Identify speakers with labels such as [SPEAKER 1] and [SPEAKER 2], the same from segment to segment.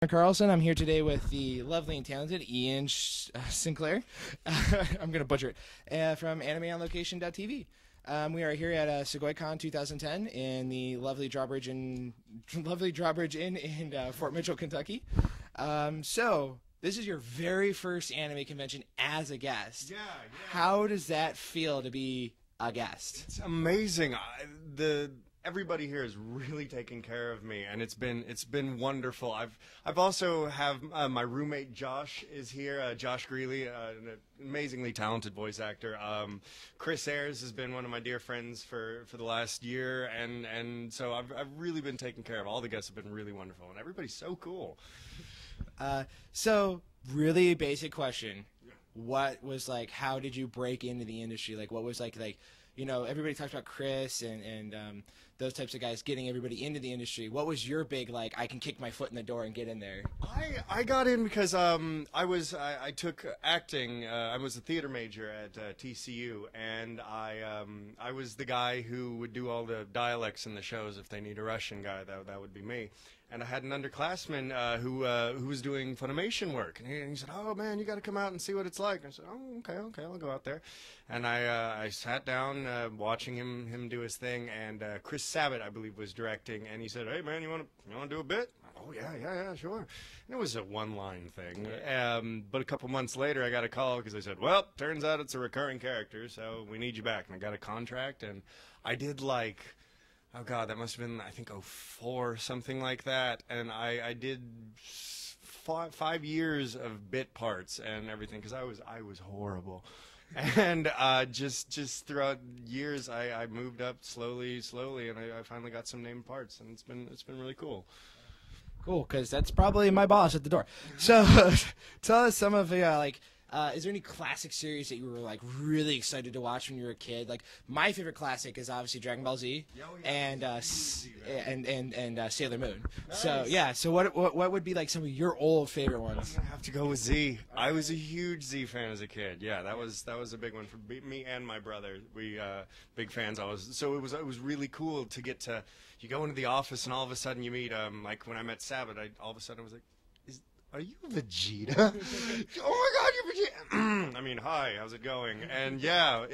[SPEAKER 1] Carlson. I'm here today with the lovely and talented Ian Sinclair. I'm going to butcher it. From AnimeOnLocation.tv. We are here at Sugoicon 2010 in the lovely Drawbridge Inn in Fort Mitchell, Kentucky. So this is your very first anime convention as a guest.
[SPEAKER 2] Yeah.
[SPEAKER 1] How does that feel to be a guest?
[SPEAKER 2] It's amazing. Everybody here is really taking care of me, and it's been wonderful. I've also have my roommate Josh is here. Josh Greeley, an amazingly talented voice actor. Chris Ayers has been one of my dear friends for the last year, and so I've really been taken care of. All the guests have been really wonderful, and everybody's so cool.
[SPEAKER 1] So really basic question. What was like, how did you break into the industry? Like, what was like, you know, everybody talks about Chris and those types of guys getting everybody into the industry. What was your big, like, I can kick my foot in the door and get in there?
[SPEAKER 2] I got in because I took acting. I was a theater major at TCU, and I was the guy who would do all the dialects in the shows. If they need a Russian guy, that would be me. And I had an underclassman who was doing Funimation work, and he said, "Oh man, you got to come out and see what it's like." And I said, "Oh, okay, I'll go out there." And I sat down watching him do his thing, and Chris Sabat, I believe, was directing, and he said, "Hey man, you want to do a bit?" Oh yeah, sure. And it was a one-line thing, but a couple months later, I got a call because they said, "Well, turns out it's a recurring character, so we need you back." And I got a contract, and I did like. Oh God, that must have been, I think, 04, something like that. And I did 5 years of bit parts and everything because I was horrible. And just throughout years, I moved up slowly, and I finally got some named parts, and it's been really cool.
[SPEAKER 1] Cool, because that's probably my boss at the door. So tell us some of the is there any classic series that you were like really excited to watch when you were a kid? Like my favorite classic is obviously Dragon Ball Z and Sailor Moon. Nice. So yeah, so what would be like some of your old favorite ones?
[SPEAKER 2] I'm gonna have to go with Z. I was a huge Z fan as a kid. Yeah, that was a big one for me and my brother. We big fans. So it was really cool to get to. You go into the office and all of a sudden you meet like when I met Sabat, all of a sudden I was like, are you Vegeta? Oh my God, you're Vegeta! I mean, hi, how's it going? And yeah,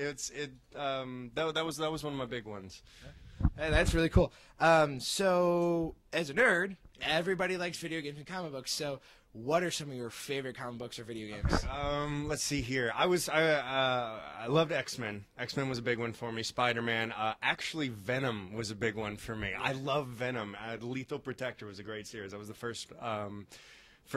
[SPEAKER 2] that was one of my big ones.
[SPEAKER 1] Hey, that's really cool. So as a nerd, everybody likes video games and comic books. So what are some of your favorite comic books or video games?
[SPEAKER 2] Let's see here. I loved X-Men. X-Men was a big one for me. Spider-Man. Actually, Venom was a big one for me. I love Venom. Lethal Protector was a great series. That was the first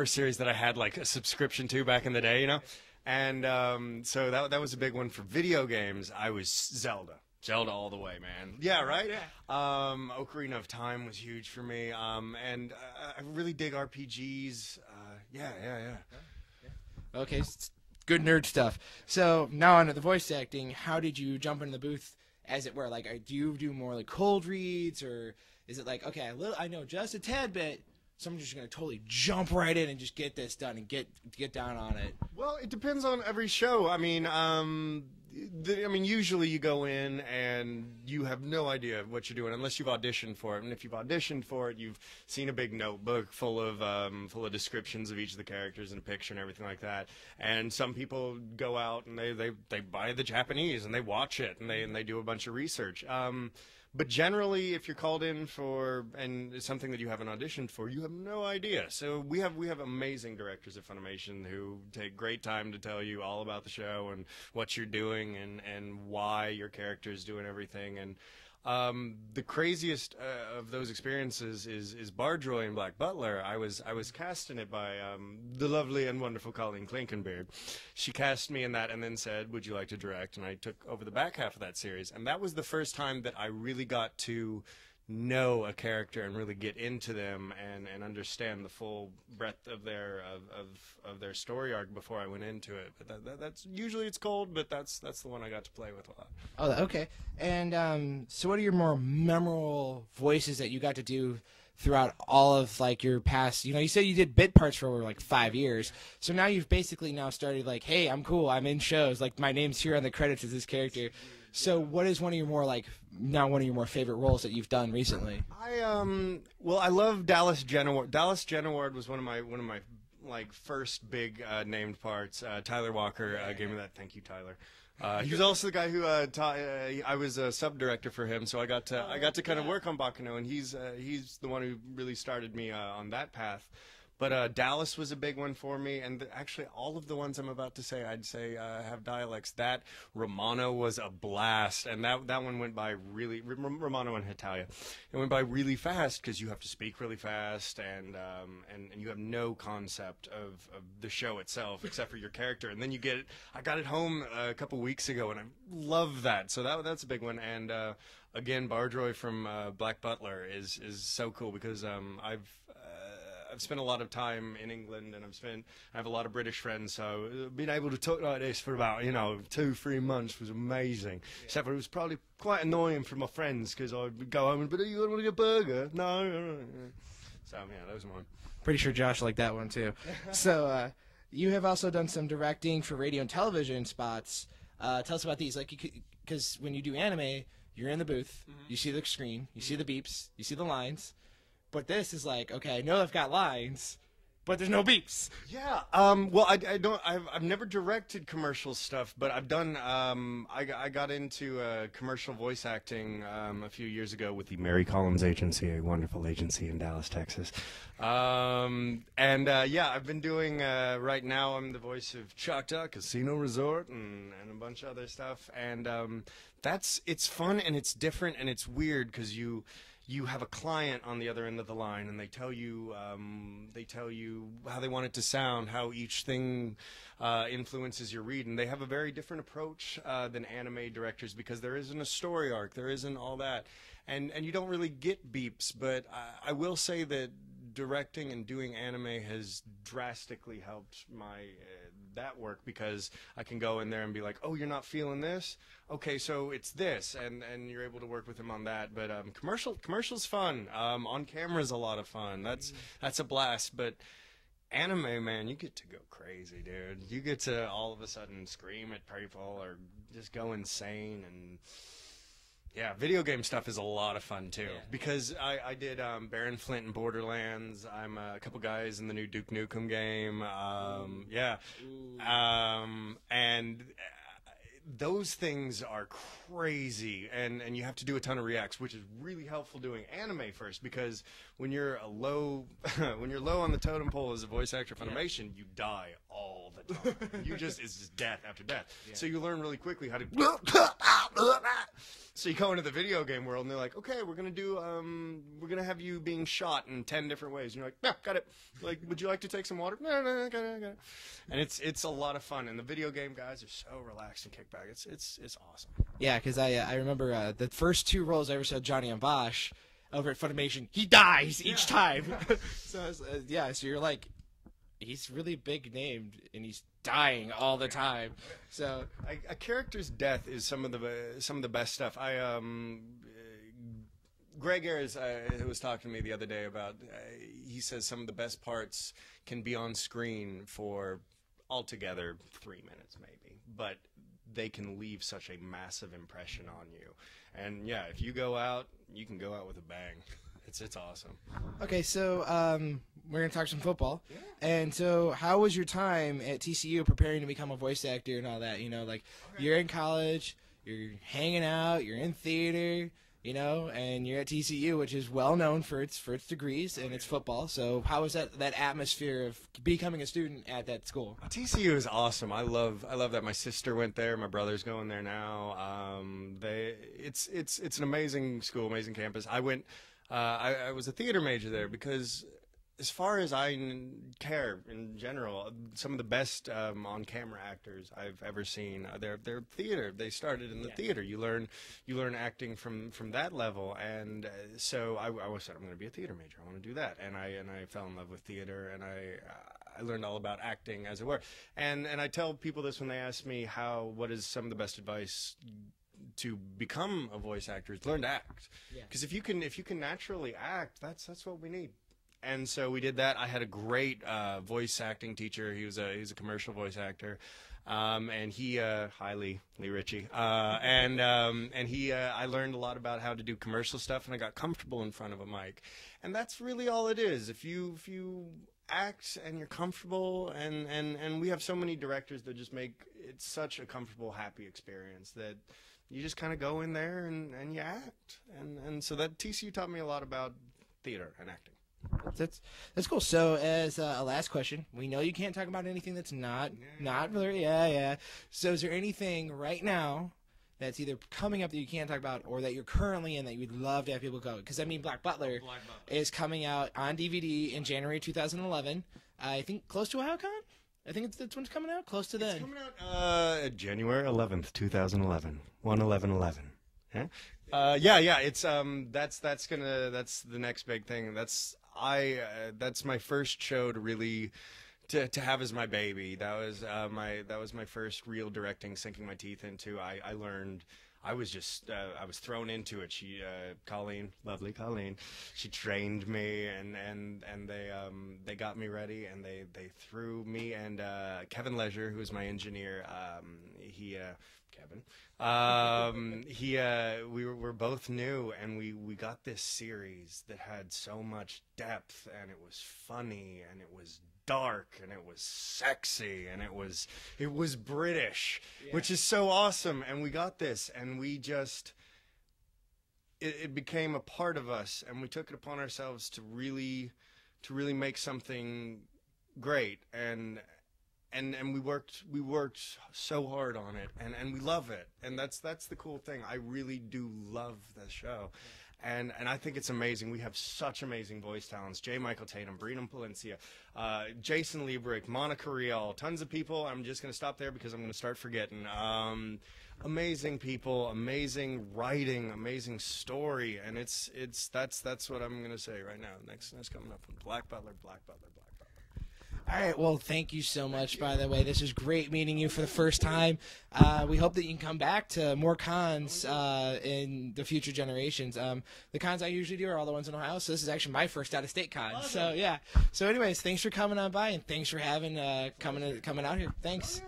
[SPEAKER 2] series that I had like a subscription to back in the day, you know, and so that was a big one. For video games, I was Zelda all the way, man. Yeah, right. Yeah. Ocarina of Time was huge for me, and I really dig RPGs. Yeah.
[SPEAKER 1] Okay, good nerd stuff. So now on to the voice acting. How did you jump into the booth, as it were? Like, do you do more like cold reads, or is it like, okay, I know just a tad bit, so I'm just going to totally jump right in and just get this done and get down on it?
[SPEAKER 2] Well, it depends on every show. I mean, usually you go in and you have no idea what you're doing unless you've auditioned for it. And if you've auditioned for it, you've seen a big notebook full of descriptions of each of the characters and a picture and everything like that. And some people go out and they buy the Japanese and they watch it and they do a bunch of research. But generally, if you're called in for and it's something that you haven't auditioned for, you have no idea. So we have amazing directors at Funimation who take great time to tell you all about the show and what you're doing and why your character is doing everything. And the craziest of those experiences is Bardroy in Black Butler. I was cast in it by the lovely and wonderful Colleen Clinkenbeard. She cast me in that and then said, "Would you like to direct?" And I took over the back half of that series. And that was the first time that I really got to know a character and really get into them and understand the full breadth of their story arc before I went into it. But that's usually it's cold, but that's the one I got to play with a lot.
[SPEAKER 1] Oh, okay. And so what are your more memorable voices that you got to do throughout all of like your past? You know, you said you did bit parts for over like 5 years, so now you've basically now started like, hey, I'm cool, I'm in shows, like my name's here on the credits as this character. So what is one of your more favorite roles that you've done recently?
[SPEAKER 2] Well, I love Dallas Genoward. Dallas Genoward was one of my like first big named parts. Tyler Walker gave me that. Thank you, Tyler. He was also the guy who I was a sub director for him, so I got to kind of work on Baccano, and he's the one who really started me on that path. But Dallas was a big one for me, and actually all of the ones I'm about to say, I'd say have dialects. That Romano was a blast, and that one went by really Romano and Italia. It went by really fast because you have to speak really fast, and you have no concept of the show itself except for your character, and then you get it. I got it home a couple weeks ago, and I love that. So that's a big one, and again, Bardroy from Black Butler is so cool because I've spent a lot of time in England, and I have a lot of British friends, so being able to talk like this for about 2-3 months was amazing. Yeah. Except for it was probably quite annoying for my friends because I'd go home and, but you want to get a burger? No. So yeah, those are mine.
[SPEAKER 1] Pretty sure Josh liked that one too. So you have also done some directing for radio and television spots. Tell us about these, because when you do anime, you're in the booth, you see the screen, you see the beeps, you see the lines. But this is like, okay, I know I've got lines, but there's no beeps.
[SPEAKER 2] Yeah. Well, I've never directed commercial stuff, but I've done. I got into commercial voice acting a few years ago with the Mary Collins Agency, a wonderful agency in Dallas, Texas. Yeah, I've been doing. Right now, I'm the voice of Choctaw Casino Resort and a bunch of other stuff, and it's fun and it's different and it's weird because you have a client on the other end of the line, and they tell you how they want it to sound, how each thing influences your read, and they have a very different approach than anime directors because there isn't a story arc, there isn't all that, and you don't really get beeps. But I will say that directing and doing anime has drastically helped my that work because I can go in there and be like, oh, you're not feeling this? Okay, so it's this, and you're able to work with them on that. But commercial's fun. On camera's a lot of fun. That's a blast. But anime, man, you get to go crazy, dude. You get to all of a sudden scream at people or just go insane. And yeah, video game stuff is a lot of fun too, because I did Baron Flint in Borderlands. I'm a couple guys in the new Duke Nukem game. And those things are crazy, and you have to do a ton of reacts, which is really helpful doing anime first, because when you're low on the totem pole as a voice actor of animation, you die all the time. It's just death after death. Yeah. So you learn really quickly how to. So you go into the video game world, and they're like, okay, we're gonna have you being shot in 10 different ways. And you're like, yeah, got it. Like, would you like to take some water? No, got it. And it's a lot of fun. And the video game guys are so relaxed and kick back. It's awesome.
[SPEAKER 1] Yeah, because I remember the first 2 roles I ever saw Johnny and Bosch over at Funimation. He dies each time. So you're like, he's really big named and he's dying all the time. So
[SPEAKER 2] a character's death is some of the best stuff. Greg Ayres was talking to me the other day about. He says some of the best parts can be on screen for altogether 3 minutes maybe, but they can leave such a massive impression on you. And yeah, if you go out, you can go out with a bang. It's awesome.
[SPEAKER 1] Okay, so we're going to talk some football. Yeah. And so how was your time at TCU preparing to become a voice actor and all that? You're in college, you're hanging out, you're in theater, and you're at TCU, which is well known for its degrees and its football. So how was that atmosphere of becoming a student at that school?
[SPEAKER 2] TCU is awesome. I love that. My sister went there. My brother's going there now. It's an amazing school, amazing campus. I went. I was a theater major there because, as far as I care in general, some of the best on-camera actors I've ever seen, they're theater. They started in the theater. You learn acting from that level, and so I said I'm going to be a theater major. I want to do that, and I fell in love with theater, and I learned all about acting, as it were. And I tell people this when they ask me what is some of the best advice to become a voice actor, is learn to act. Because if you can naturally act, that's what we need. And so we did that. I had a great voice acting teacher. He was a commercial voice actor. And he, Lee Ritchie, and he, I learned a lot about how to do commercial stuff, and I got comfortable in front of a mic, and that's really all it is. If you act and you're comfortable, and we have so many directors that just make it such a comfortable, happy experience that you just kind of go in there and you act, and so that TCU taught me a lot about theater and acting.
[SPEAKER 1] That's cool. So as a last question, we know you can't talk about anything that's not really So is there anything right now that's either coming up that you can't talk about, or that you're currently in that you'd love to have people go? Because I mean, Black Butler is coming out on DVD in January 2011. I think close to OhioCon. I think that's when it's coming out. Close to then.
[SPEAKER 2] It's coming out January 11th, 2011. 1/11/11. Yeah. Yeah. It's that's the next big thing. That's my first show to really to have as my baby. That was my first real directing, sinking my teeth into. I learned. I was thrown into it. Colleen, lovely Colleen, she trained me, and they got me ready, and they threw me and Kevin Leisure, who was my engineer. We were both new, and we got this series that had so much depth, and it was funny, and it was dark, and it was sexy, and it was British, which is so awesome. And we got this, and we just it became a part of us, and we took it upon ourselves to really make something great, and we worked so hard on it, and we love it, and that's the cool thing. I really do love the show, and I think it's amazing. We have such amazing voice talents: J. Michael Tatum, Brennan Palencia, Jason Liebrick, Monica Rial, tons of people. I'm just going to stop there because I'm going to start forgetting. Amazing people, amazing writing, amazing story, and that's what I'm going to say right now. Next coming up from Black Butler.
[SPEAKER 1] All right, well, thank you so much, by the way. This was great meeting you for the first time. We hope that you can come back to more cons in the future generations. The cons I usually do are all the ones in Ohio, so this is actually my first out-of-state con.
[SPEAKER 2] Awesome.
[SPEAKER 1] So, yeah. So, anyways, thanks for coming on by, and thanks for having coming out here. Thanks.